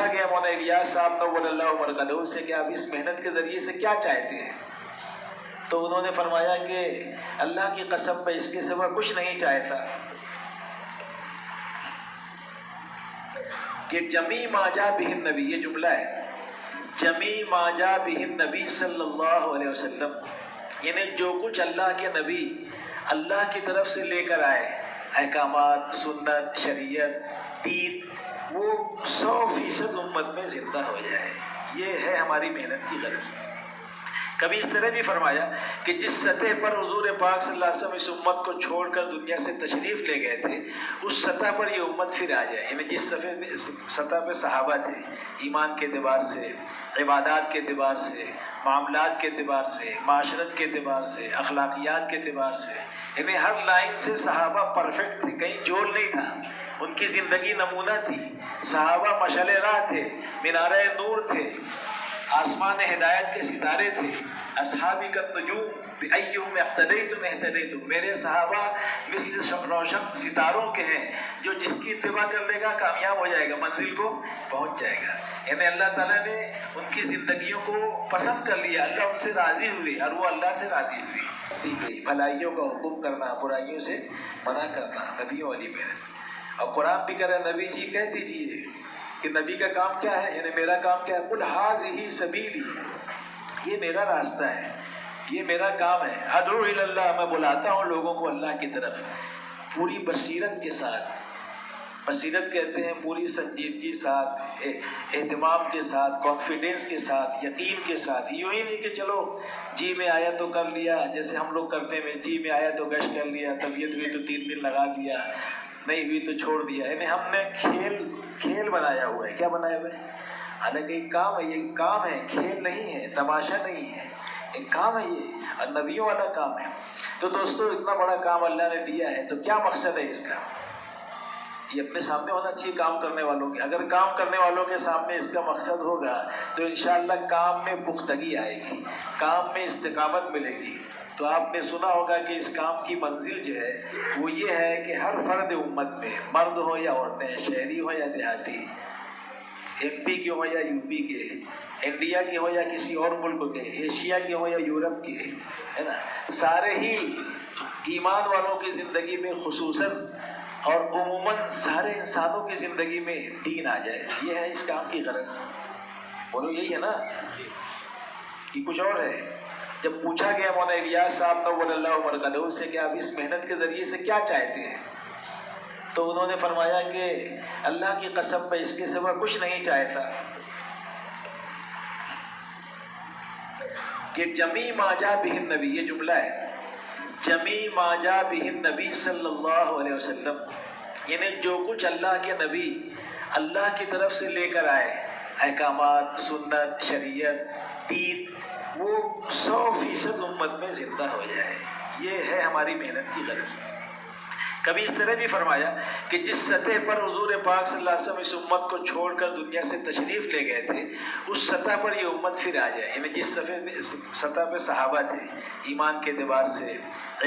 پوچھا گیا مولانا الیاس صاحب نور اللہ مرقدہ سے کہ آپ اس محنت کے ذریعے سے کیا چاہتے ہیں، تو انہوں نے فرمایا کہ اللہ کی قسم میں اس کے سوا کچھ نہیں چاہتا کہ جمی ما جاء بہ النبی، یہ جملہ ہے، جمی ما جاء بہ النبی صلی اللہ علیہ وسلم، یعنی جو کچھ اللہ کے نبی اللہ کی طرف سے لے کر آئے، احکامات، سنت، شریعت، دین، وہ 100% امت میں زندہ ہو جائے۔ یہ ہے ہماری محنت کی غرض۔ کبھی اس طرح بھی فرمایا کہ جس سطح پر حضور پاک صلی اللہ علیہ وسلم اس امت کو چھوڑ کر دنیا سے تشریف لے گئے تھے، اس سطح پر یہ امت پھر آ جائے، یعنی جس سطح پہ صحابہ تھے، ایمان کے اعتبار سے، عبادات کے اعتبار سے، معاملات کے اعتبار سے، معاشرت کے اعتبار سے، اخلاقیات کے اعتبار سے، یعنی ہر لائن سے صحابہ پرفیکٹ تھے، کہیں جول نہیں تھا، ان کی زندگی نمونہ تھی، صحابہ مشعل راہ تھے، مینارہ نور تھے، آسمان ہدایت کے ستارے تھے، اصحابی کالنجوم بأیہم اقتدیتم اہتدیتم، میرے صحابہ مثل روشن ستاروں کے ہیں، جو جس کی اتباع کر لے گا کامیاب ہو جائے گا، منزل کو پہنچ جائے گا۔ یعنی اللہ تعالیٰ نے ان کی زندگیوں کو پسند کر لیا، اللہ ان سے راضی ہوئی اور وہ اللہ سے راضی ہوئی۔ ٹھیک ہے، بھلائیوں کا حکم کرنا، برائیوں سے منع کرنا، نبیوں والی محنت۔ اور قرآن بھی کہہ رہا ہے، نبی جی کہہ دیجیے کہ نبی کا کام کیا ہے، یعنی میرا کام کیا ہے، قل ھذہ سبیلی، یہ میرا راستہ ہے، یہ میرا کام ہے، ادعو الی اللہ، میں بلاتا ہوں لوگوں کو اللہ کی طرف، پوری بصیرت کے ساتھ، بصیرت کہتے ہیں پوری سنجیدگی ساتھ، اہتمام کے ساتھ، کانفیڈنس کے ساتھ، یقین کے ساتھ، یوں ہی نہیں کہ چلو جی میں آیا تو کر لیا، جیسے ہم لوگ کرتے ہیں، جی میں آیا تو گشت کر لیا، طبیعت ہوئی تو 3 دن لگا دیا، نہیں ہوئی تو چھوڑ دیا، یعنی ہم نے کھیل بنایا ہوا ہے۔ کیا بنایا ہوا ہے؟ حالانکہ ایک کام ہے، یہ کام ہے، کھیل نہیں ہے، تماشا نہیں ہے، ایک کام ہے، یہ اور نبیوں والا کام ہے۔ تو دوستو اتنا بڑا کام اللہ نے دیا ہے، تو کیا مقصد ہے اس کا؟ یہ اپنے سامنے ہونا چاہیے کام کرنے والوں کے۔ اگر کام کرنے والوں کے سامنے اس کا مقصد ہوگا تو انشاءاللہ کام میں پختگی آئے گی، کام میں استقامت ملے گی۔ تو آپ نے سنا ہوگا کہ اس کام کی منزل جو ہے وہ یہ ہے کہ ہر فرد امت میں، مرد ہو یا عورتیں، شہری ہو یا دیہاتی، ایم پی کے ہو یا یو پی کے، انڈیا کے ہو یا کسی اور ملک کے، ایشیا کے ہو یا یورپ کے، ہے نا، سارے ہی ایمان والوں کی زندگی میں خصوصاً اور عموماً سارے انسانوں کی زندگی میں دین آ جائے، یہ ہے اس کام کی غرض۔ بولو یہی ہے نا، یہ کچھ اور ہے۔ جب پوچھا گیا مولانا الیاس صاحب نور اللہ مرقدہ سے کہ آپ اس محنت کے ذریعے سے کیا چاہتے ہیں، تو انہوں نے فرمایا کہ اللہ کی قسم میں اس کے سوا کچھ نہیں چاہتا کہ جمی ما جاء بہ النبی، یہ جملہ ہے، جمی ما جاء بہ النبی صلی اللہ علیہ وسلم، یعنی جو کچھ اللہ کے نبی اللہ کی طرف سے لے کر آئے، احکامات، سنت، شریعت، دین، وہ 100% امت میں زندہ ہو جائے۔ یہ ہے ہماری محنت کی غرض۔ کبھی اس طرح بھی فرمایا کہ جس سطح پر حضور پاک صلی اللہ علیہ وسلم اس امت کو چھوڑ کر دنیا سے تشریف لے گئے تھے، اس سطح پر یہ امت پھر آ جائے، یعنی جس سطح پہ صحابہ تھے، ایمان کے اعتبار سے،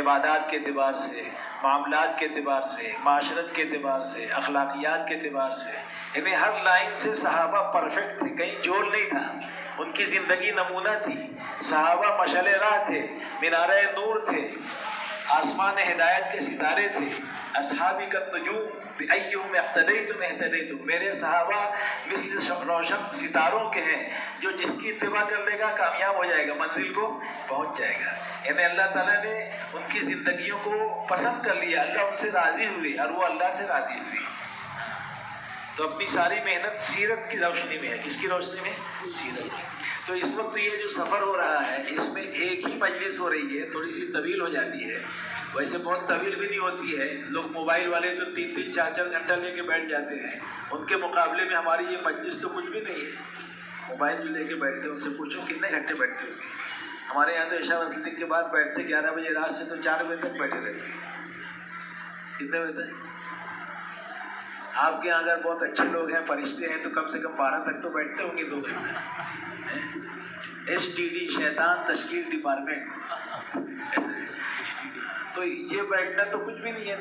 عبادات کے اعتبار سے، معاملات کے اعتبار سے، معاشرت کے اعتبار سے، اخلاقیات کے اعتبار سے، یعنی ہر لائن سے صحابہ پرفیکٹ تھے، کہیں جول نہیں تھا، ان کی زندگی نمونہ تھی، صحابہ مشعل راہ تھے، مینارہ نور تھے، آسمان ہدایت کے ستارے تھے، اصحابی کالنجوم بأیہم اقتدیتم اہتدیتم، میرے صحابہ مثل روشن ستاروں کے ہیں، جو جس کی اتباع کر لے گا کامیاب ہو جائے گا، منزل کو پہنچ جائے گا۔ یعنی اللہ تعالیٰ نے ان کی زندگیوں کو پسند کر لیا، اللہ ان سے راضی ہوئی اور وہ اللہ سے راضی ہوئی۔ تو اپنی ساری محنت سیرت کی روشنی میں ہے۔ کس کی روشنی میں؟ سیرت۔ تو اس وقت یہ جو سفر ہو رہا ہے، اس میں ایک ہی مجلس ہو رہی ہے، تھوڑی سی طویل ہو جاتی ہے، ویسے بہت طویل بھی نہیں ہوتی ہے۔ لوگ موبائل والے جو 3-3 4-4 گھنٹہ لے کے بیٹھ جاتے ہیں، ان کے مقابلے میں ہماری یہ مجلس تو کچھ بھی نہیں ہے۔ موبائل جو لے کے بیٹھتے ہیں ان سے پوچھو کتنے گھنٹے بیٹھتے ہو گے؟ ہمارے یہاں تو عشاء وصلے کے بعد بیٹھتے 11 بجے رات سے تو 4 بجے تک بیٹھے رہتے ہیں۔ کتنے بجے تک؟ آپ کے یہاں اگر بہت اچھے لوگ ہیں، فرشتے ہیں، تو کم سے کم 12 تک تو بیٹھتے ہوں گے 2 گھنٹے۔ STD شیطان تشکیل ڈپارٹمنٹ، تو یہ بیٹھنا تو کچھ بھی نہیں ہے۔